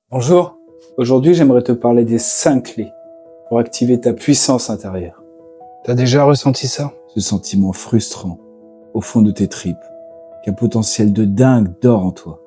Bonjour, aujourd'hui j'aimerais te parler des 5 clés pour activer ta puissance intérieure. T'as déjà ressenti ça? Ce sentiment frustrant, au fond de tes tripes, qu'un potentiel de dingue dort en toi,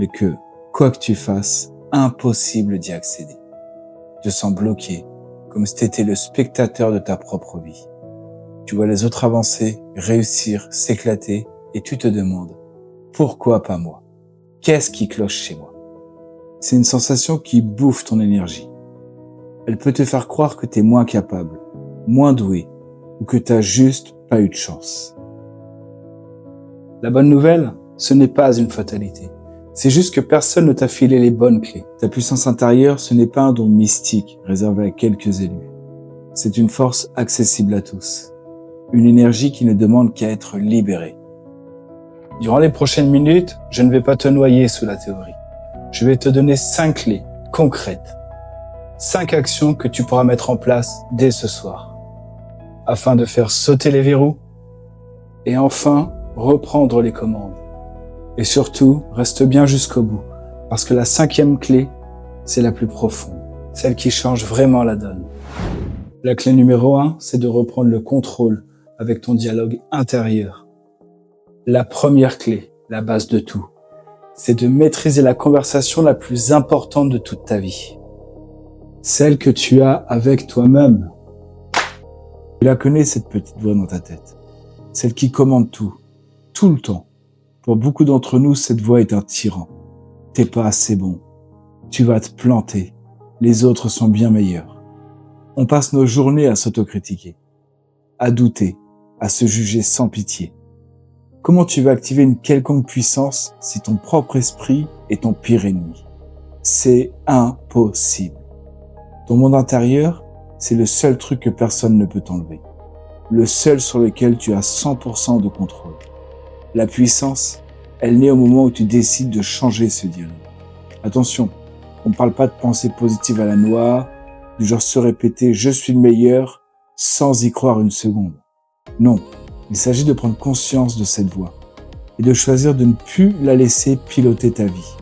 mais que, quoi que tu fasses, impossible d'y accéder. Tu te sens bloqué, comme si t'étais le spectateur de ta propre vie. Tu vois les autres avancer, réussir, s'éclater, et tu te demandes, pourquoi pas moi? Qu'est-ce qui cloche chez moi? C'est une sensation qui bouffe ton énergie. Elle peut te faire croire que t'es moins capable, moins doué, ou que t'as juste pas eu de chance. La bonne nouvelle, ce n'est pas une fatalité. C'est juste que personne ne t'a filé les bonnes clés. Ta puissance intérieure, ce n'est pas un don mystique réservé à quelques élus. C'est une force accessible à tous. Une énergie qui ne demande qu'à être libérée. Durant les prochaines minutes, je ne vais pas te noyer sous la théorie. Je vais te donner 5 clés concrètes. 5 actions que tu pourras mettre en place dès ce soir. Afin de faire sauter les verrous et enfin reprendre les commandes. Et surtout, reste bien jusqu'au bout. Parce que la 5e clé, c'est la plus profonde. Celle qui change vraiment la donne. La clé numéro 1, c'est de reprendre le contrôle avec ton dialogue intérieur. La première clé, la base de tout, c'est de maîtriser la conversation la plus importante de toute ta vie. Celle que tu as avec toi-même. Tu la connais, cette petite voix dans ta tête. Celle qui commande tout le temps. Pour beaucoup d'entre nous, cette voix est un tyran. T'es pas assez bon. Tu vas te planter. Les autres sont bien meilleurs. On passe nos journées à s'autocritiquer, à douter, à se juger sans pitié. Comment tu vas activer une quelconque puissance si ton propre esprit est ton pire ennemi? C'est impossible. Ton monde intérieur, c'est le seul truc que personne ne peut t'enlever. Le seul sur lequel tu as 100% de contrôle. La puissance, elle naît au moment où tu décides de changer ce dialogue. Attention, on ne parle pas de pensée positive à la noix, du genre se répéter « je suis le meilleur » sans y croire une seconde. Non. Il s'agit de prendre conscience de cette voix et de choisir de ne plus la laisser piloter ta vie.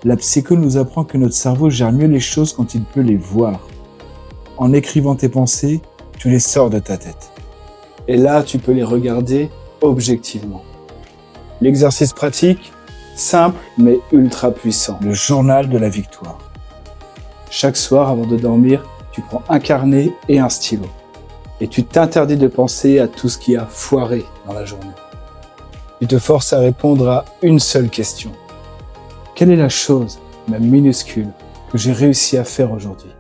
La psycho nous apprend que notre cerveau gère mieux les choses quand il peut les voir. En écrivant tes pensées, tu les sors de ta tête. Et là, tu peux les regarder objectivement. L'exercice pratique, simple mais ultra puissant. Le journal de la victoire. Chaque soir, avant de dormir, tu prends un carnet et un stylo. Et tu t'interdis de penser à tout ce qui a foiré dans la journée. Tu te forces à répondre à une seule question. Quelle est la chose, même minuscule, que j'ai réussi à faire aujourd'hui?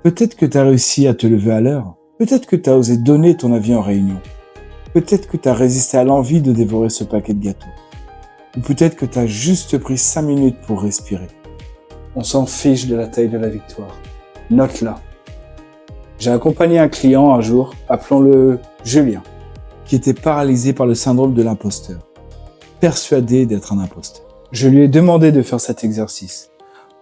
Peut-être que tu as réussi à te lever à l'heure. Peut-être que tu as osé donner ton avis en réunion. Peut-être que tu as résisté à l'envie de dévorer ce paquet de gâteaux. Ou peut-être que tu as juste pris 5 minutes pour respirer. On s'en fiche de la taille de la victoire. Note-la. J'ai accompagné un client un jour, appelons-le Julien, qui était paralysé par le syndrome de l'imposteur, persuadé d'être un imposteur. Je lui ai demandé de faire cet exercice.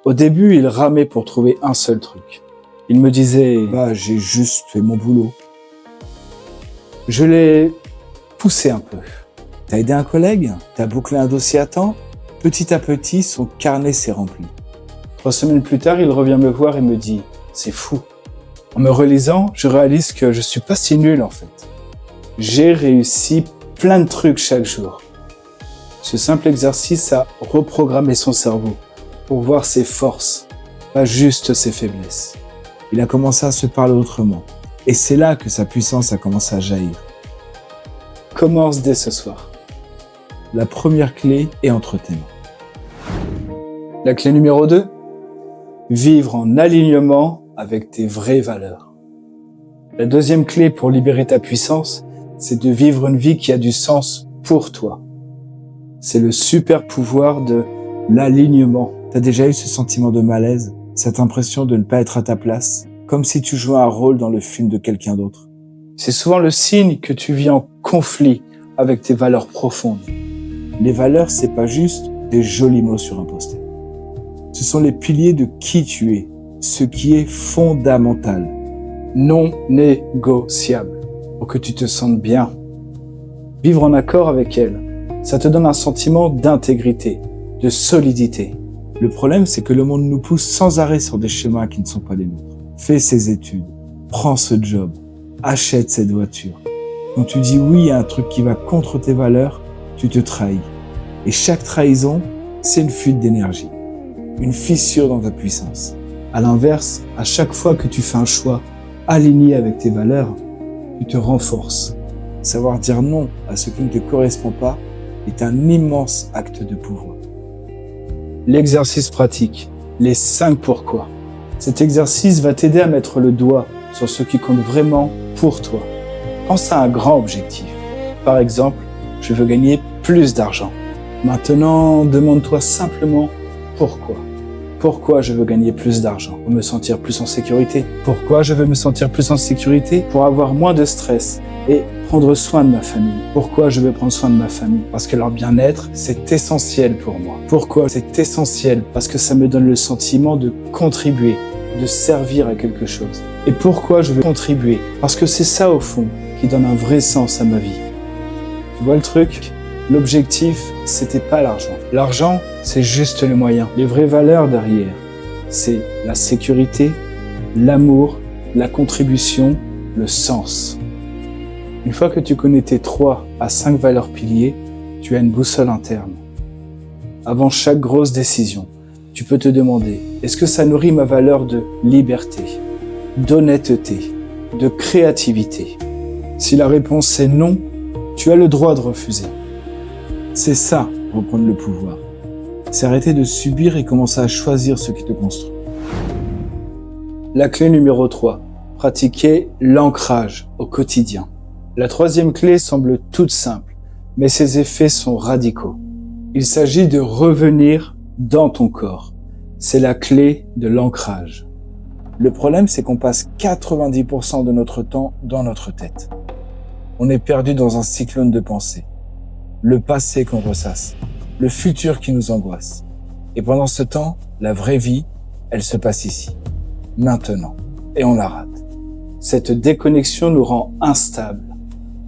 Au début, il ramait pour trouver un seul truc. Il me disait « j'ai juste fait mon boulot ». Je l'ai poussé un peu. « T'as aidé un collègue? T'as bouclé un dossier à temps ?» Petit à petit, son carnet s'est rempli. 3 semaines plus tard, il revient me voir et me dit « C'est fou ». En me relisant, je réalise que je suis pas si nul en fait. J'ai réussi plein de trucs chaque jour. Ce simple exercice a reprogrammé son cerveau pour voir ses forces, pas juste ses faiblesses. Il a commencé à se parler autrement. Et c'est là que sa puissance a commencé à jaillir. Commence dès ce soir. La première clé est entre tes mains. La clé numéro 2, vivre en alignement avec tes vraies valeurs. La deuxième clé pour libérer ta puissance, c'est de vivre une vie qui a du sens pour toi. C'est le super pouvoir de l'alignement. T'as déjà eu ce sentiment de malaise, cette impression de ne pas être à ta place, comme si tu jouais un rôle dans le film de quelqu'un d'autre? C'est souvent le signe que tu vis en conflit avec tes valeurs profondes. Les valeurs, c'est pas juste des jolis mots sur un poster. Ce sont les piliers de qui tu es, ce qui est fondamental, non négociable, pour que tu te sentes bien. Vivre en accord avec elles, Ça te donne un sentiment d'intégrité, de solidité. Le problème, c'est que le monde nous pousse sans arrêt sur des chemins qui ne sont pas les nôtres. Fais ces études, prends ce job, achète cette voiture. Quand tu dis oui à un truc qui va contre tes valeurs, tu te trahis. Et chaque trahison, c'est une fuite d'énergie, une fissure dans ta puissance. À l'inverse, à chaque fois que tu fais un choix aligné avec tes valeurs, tu te renforces. Savoir dire non à ce qui ne te correspond pas est un immense acte de pouvoir. L'exercice pratique, les 5 pourquoi. Cet exercice va t'aider à mettre le doigt sur ce qui compte vraiment pour toi. Pense à un grand objectif. Par exemple, je veux gagner plus d'argent. Maintenant, demande-toi simplement pourquoi. Pourquoi je veux gagner plus d'argent? Pour me sentir plus en sécurité. Pourquoi je veux me sentir plus en sécurité? Pour avoir moins de stress et prendre soin de ma famille. Pourquoi je veux prendre soin de ma famille? Parce que leur bien-être, c'est essentiel pour moi. Pourquoi c'est essentiel? Parce que ça me donne le sentiment de contribuer, de servir à quelque chose. Et pourquoi je veux contribuer? Parce que c'est ça, au fond, qui donne un vrai sens à ma vie. Tu vois le truc? L'objectif, c'était pas l'argent. L'argent, c'est juste le moyen. Les vraies valeurs derrière, c'est la sécurité, l'amour, la contribution, le sens. Une fois que tu connais tes 3 à 5 valeurs piliers, tu as une boussole interne. Avant chaque grosse décision, tu peux te demander, est-ce que ça nourrit ma valeur de liberté, d'honnêteté, de créativité? Si la réponse est non, tu as le droit de refuser. C'est ça, reprendre le pouvoir. C'est arrêter de subir et commencer à choisir ce qui te construit. La clé numéro 3, pratiquer l'ancrage au quotidien. La 3e clé semble toute simple, mais ses effets sont radicaux. Il s'agit de revenir dans ton corps. C'est la clé de l'ancrage. Le problème, c'est qu'on passe 90% de notre temps dans notre tête. On est perdu dans un cyclone de pensées. Le passé qu'on ressasse, le futur qui nous angoisse. Et pendant ce temps, la vraie vie, elle se passe ici, maintenant, et on la rate. Cette déconnexion nous rend instables,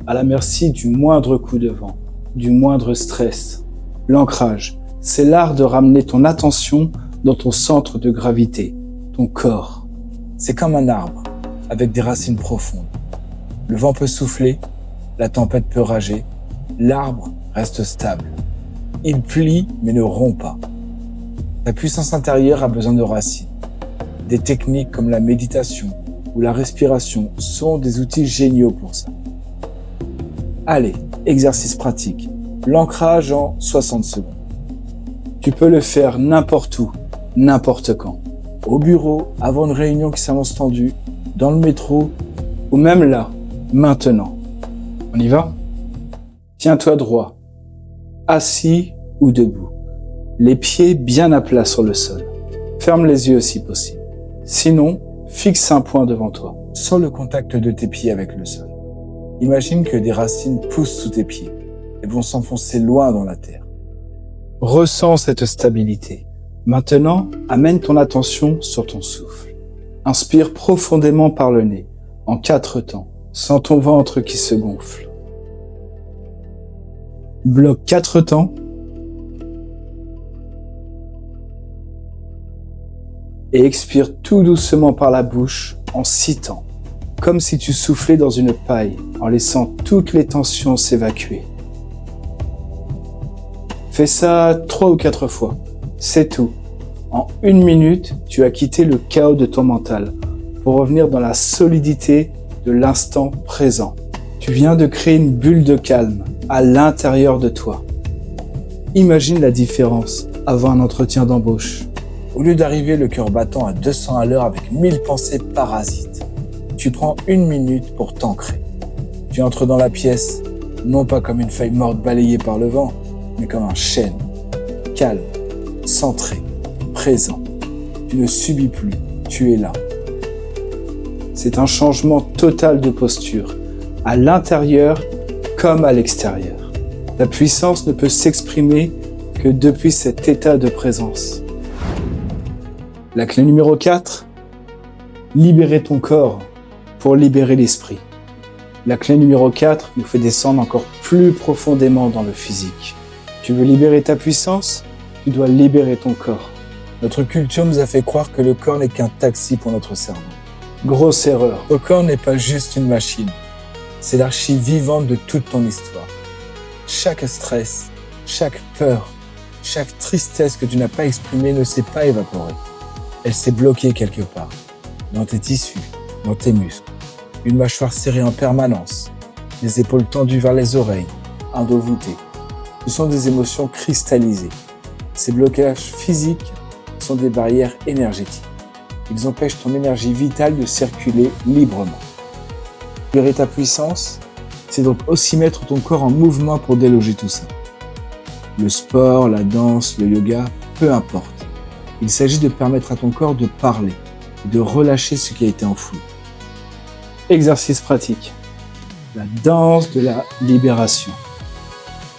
à la merci du moindre coup de vent, du moindre stress. L'ancrage, c'est l'art de ramener ton attention dans ton centre de gravité, ton corps. C'est comme un arbre, avec des racines profondes. Le vent peut souffler, la tempête peut rager, l'arbre reste stable. Il plie mais ne rompt pas. Ta puissance intérieure a besoin de racines. Des techniques comme la méditation ou la respiration sont des outils géniaux pour ça. Allez, exercice pratique. L'ancrage en 60 secondes. Tu peux le faire n'importe où, n'importe quand. Au bureau, avant une réunion qui s'annonce tendue, dans le métro, ou même là, maintenant. On y va? Tiens-toi droit, assis ou debout, les pieds bien à plat sur le sol. Ferme les yeux si possible. Sinon, fixe un point devant toi, sans le contact de tes pieds avec le sol. Imagine que des racines poussent sous tes pieds et vont s'enfoncer loin dans la terre. Ressens cette stabilité. Maintenant, amène ton attention sur ton souffle. Inspire profondément par le nez, en 4 temps. Sens ton ventre qui se gonfle. Bloque 4 temps. Et expire tout doucement par la bouche en 6 temps. Comme si tu soufflais dans une paille en laissant toutes les tensions s'évacuer. Fais ça 3 ou 4 fois. C'est tout. En 1 minute, tu as quitté le chaos de ton mental pour revenir dans la solidité de l'instant présent. Tu viens de créer une bulle de calme à l'intérieur de toi. Imagine la différence avant un entretien d'embauche. Au lieu d'arriver le cœur battant à 200 à l'heure avec 1000 pensées parasites, tu prends 1 minute pour t'ancrer. Tu entres dans la pièce, non pas comme une feuille morte balayée par le vent, mais comme un chêne, calme, centré, présent. Tu ne subis plus, tu es là. C'est un changement total de posture, à l'intérieur comme à l'extérieur. Ta puissance ne peut s'exprimer que depuis cet état de présence. La clé numéro 4, libérer ton corps pour libérer l'esprit. La clé numéro 4 nous fait descendre encore plus profondément dans le physique. Tu veux libérer ta puissance? Tu dois libérer ton corps. Notre culture nous a fait croire que le corps n'est qu'un taxi pour notre cerveau. Grosse erreur. Le corps n'est pas juste une machine. C'est l'archive vivante de toute ton histoire. Chaque stress, chaque peur, chaque tristesse que tu n'as pas exprimée ne s'est pas évaporée. Elle s'est bloquée quelque part, dans tes tissus, dans tes muscles. Une mâchoire serrée en permanence, les épaules tendues vers les oreilles, un dos voûté. Ce sont des émotions cristallisées. Ces blocages physiques sont des barrières énergétiques. Ils empêchent ton énergie vitale de circuler librement. Libérer ta puissance, c'est donc aussi mettre ton corps en mouvement pour déloger tout ça. Le sport, la danse, le yoga, peu importe. Il s'agit de permettre à ton corps de parler, de relâcher ce qui a été enfoui. Exercice pratique. La danse de la libération.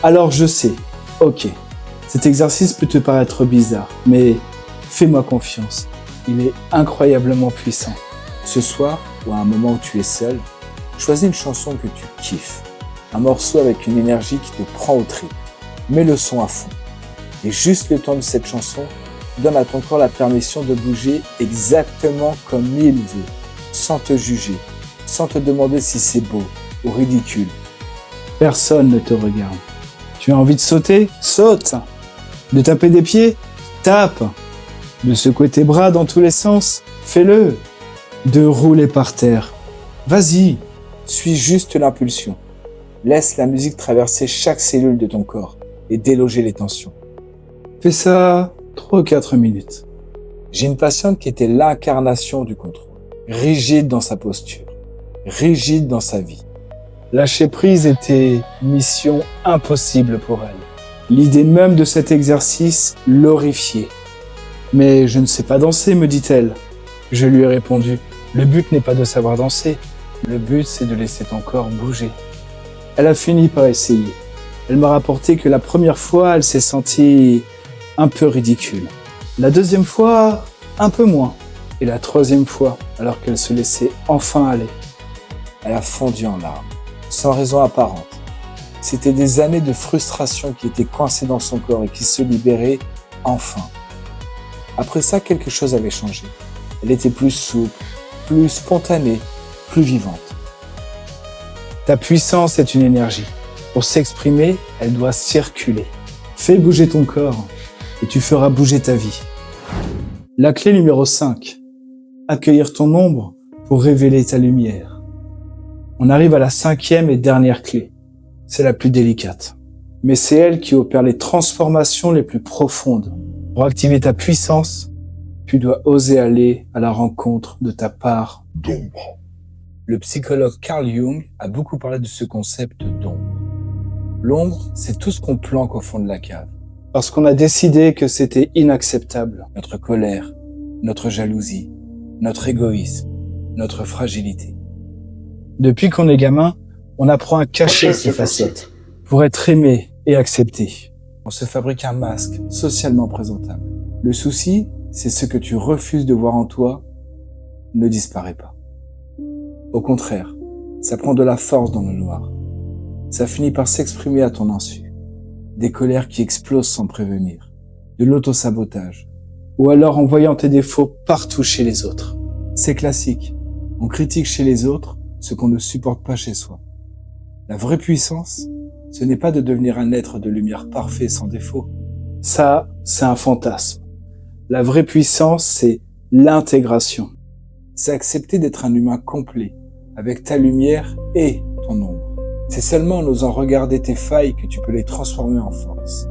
Alors je sais, ok, cet exercice peut te paraître bizarre, mais fais-moi confiance, il est incroyablement puissant. Ce soir, ou à un moment où tu es seul, choisis une chanson que tu kiffes, un morceau avec une énergie qui te prend au tripes. Mets le son à fond. Et juste le temps de cette chanson, donne à ton corps la permission de bouger exactement comme il veut, sans te juger, sans te demander si c'est beau ou ridicule. Personne ne te regarde. Tu as envie de sauter? Saute! De taper des pieds? Tape! De secouer tes bras dans tous les sens? Fais-le! De rouler par terre? Vas-y! Suis juste l'impulsion. Laisse la musique traverser chaque cellule de ton corps et déloger les tensions. Fais ça 3 ou 4 minutes. J'ai une patiente qui était l'incarnation du contrôle. Rigide dans sa posture. Rigide dans sa vie. Lâcher prise était mission impossible pour elle. L'idée même de cet exercice l'horrifiait. Mais je ne sais pas danser, me dit-elle. Je lui ai répondu, le but n'est pas de savoir danser. Le but, c'est de laisser ton corps bouger. Elle a fini par essayer. Elle m'a rapporté que la première fois, elle s'est sentie un peu ridicule. La deuxième fois, un peu moins. Et la troisième fois, alors qu'elle se laissait enfin aller. Elle a fondu en larmes, sans raison apparente. C'était des années de frustration qui étaient coincées dans son corps et qui se libéraient enfin. Après ça, quelque chose avait changé. Elle était plus souple, plus spontanée, plus vivante. Ta puissance est une énergie. Pour s'exprimer, elle doit circuler. Fais bouger ton corps et tu feras bouger ta vie. La clé numéro 5. Accueillir ton ombre pour révéler ta lumière. On arrive à la 5e et dernière clé. C'est la plus délicate. Mais c'est elle qui opère les transformations les plus profondes. Pour activer ta puissance, tu dois oser aller à la rencontre de ta part d'ombre. Le psychologue Carl Jung a beaucoup parlé de ce concept d'ombre. L'ombre, c'est tout ce qu'on planque au fond de la cave. Parce qu'on a décidé que c'était inacceptable. Notre colère, notre jalousie, notre égoïsme, notre fragilité. Depuis qu'on est gamin, on apprend à cacher ces facettes pour être aimé et accepté. On se fabrique un masque socialement présentable. Le souci, c'est ce que tu refuses de voir en toi ne disparaît pas. Au contraire, ça prend de la force dans le noir. Ça finit par s'exprimer à ton insu. Des colères qui explosent sans prévenir, de l'autosabotage, ou alors en voyant tes défauts partout chez les autres. C'est classique. On critique chez les autres ce qu'on ne supporte pas chez soi. La vraie puissance, ce n'est pas de devenir un être de lumière parfait sans défaut. Ça, c'est un fantasme. La vraie puissance, c'est l'intégration. C'est accepter d'être un humain complet, avec ta lumière et ton ombre. C'est seulement en osant regarder tes failles que tu peux les transformer en force.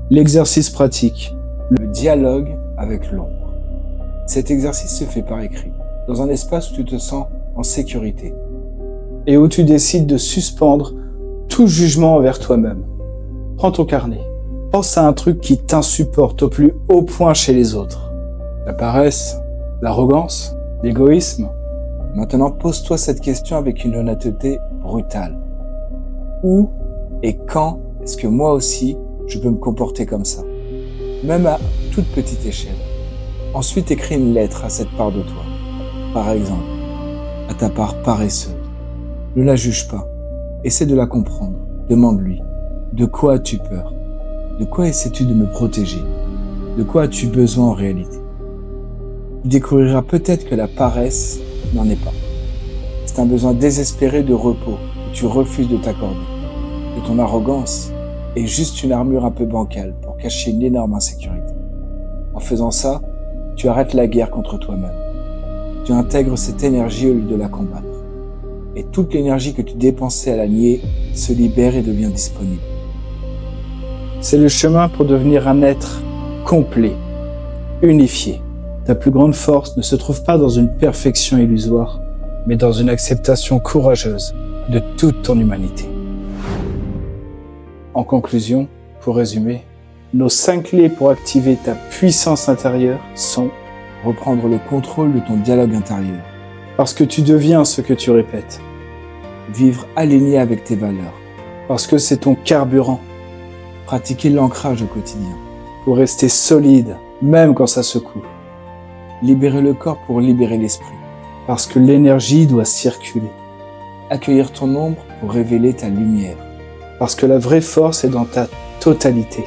L'exercice pratique, le dialogue avec l'ombre. Cet exercice se fait par écrit, dans un espace où tu te sens en sécurité et où tu décides de suspendre tout jugement envers toi-même. Prends ton carnet. Pense à un truc qui t'insupporte au plus haut point chez les autres. La paresse, l'arrogance, l'égoïsme. Maintenant, pose-toi cette question avec une honnêteté brutale. Où et quand est-ce que moi aussi, je peux me comporter comme ça? Même à toute petite échelle. Ensuite, écris une lettre à cette part de toi. Par exemple, à ta part paresseuse. Ne la juge pas. Essaie de la comprendre. Demande-lui. De quoi as-tu peur? De quoi essaies-tu de me protéger? De quoi as-tu besoin en réalité? Tu découvriras peut-être que la paresse n'en est pas. C'est un besoin désespéré de repos que tu refuses de t'accorder. Que ton arrogance est juste une armure un peu bancale pour cacher une énorme insécurité. En faisant ça, tu arrêtes la guerre contre toi-même. Tu intègres cette énergie au lieu de la combattre. Et toute l'énergie que tu dépensais à la nier se libère et devient disponible. C'est le chemin pour devenir un être complet, unifié. Ta plus grande force ne se trouve pas dans une perfection illusoire, mais dans une acceptation courageuse de toute ton humanité. En conclusion, pour résumer, nos 5 clés pour activer ta puissance intérieure sont reprendre le contrôle de ton dialogue intérieur, parce que tu deviens ce que tu répètes. Vivre aligné avec tes valeurs, parce que c'est ton carburant. Pratiquer l'ancrage au quotidien, pour rester solide, même quand ça secoue. Libérer le corps pour libérer l'esprit, parce que l'énergie doit circuler. Accueillir ton ombre pour révéler ta lumière, parce que la vraie force est dans ta totalité.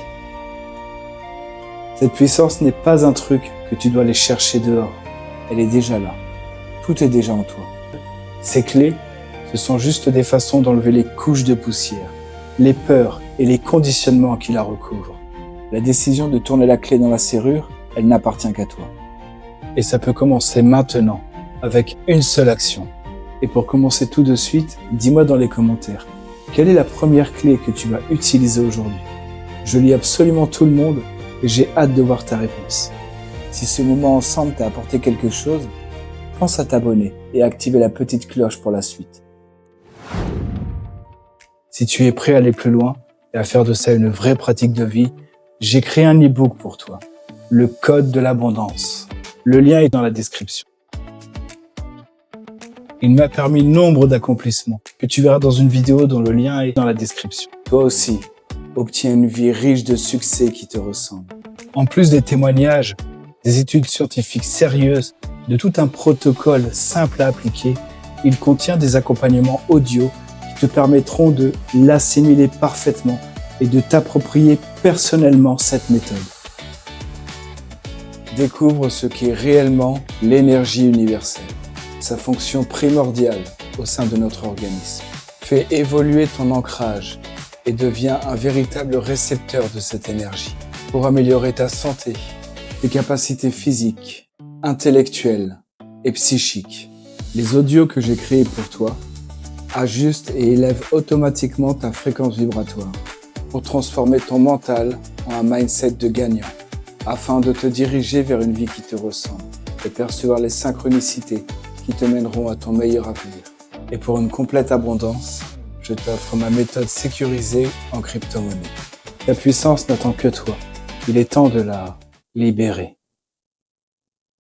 Cette puissance n'est pas un truc que tu dois aller chercher dehors. Elle est déjà là. Tout est déjà en toi. Ces clés, ce sont juste des façons d'enlever les couches de poussière, les peurs et les conditionnements qui la recouvrent. La décision de tourner la clé dans la serrure, elle n'appartient qu'à toi. Et ça peut commencer maintenant, avec une seule action. Et pour commencer tout de suite, dis-moi dans les commentaires, quelle est la première clé que tu vas utiliser aujourd'hui? Je lis absolument tout le monde et j'ai hâte de voir ta réponse. Si ce moment ensemble t'a apporté quelque chose, pense à t'abonner et à activer la petite cloche pour la suite. Si tu es prêt à aller plus loin et à faire de ça une vraie pratique de vie, j'ai créé un e-book pour toi, le code de l'abondance. Le lien est dans la description. Il m'a permis nombre d'accomplissements que tu verras dans une vidéo dont le lien est dans la description. Toi aussi, obtiens une vie riche de succès qui te ressemble. En plus des témoignages, des études scientifiques sérieuses, de tout un protocole simple à appliquer, il contient des accompagnements audio qui te permettront de l'assimiler parfaitement et de t'approprier personnellement cette méthode. Découvre ce qu'est réellement l'énergie universelle, sa fonction primordiale au sein de notre organisme. Fais évoluer ton ancrage et deviens un véritable récepteur de cette énergie pour améliorer ta santé, tes capacités physiques, intellectuelles et psychiques. Les audios que j'ai créés pour toi ajustent et élèvent automatiquement ta fréquence vibratoire pour transformer ton mental en un mindset de gagnant, afin de te diriger vers une vie qui te ressemble et percevoir les synchronicités qui te mèneront à ton meilleur avenir. Et pour une complète abondance, je t'offre ma méthode sécurisée en crypto-monnaie. Ta puissance n'attend que toi. Il est temps de la libérer.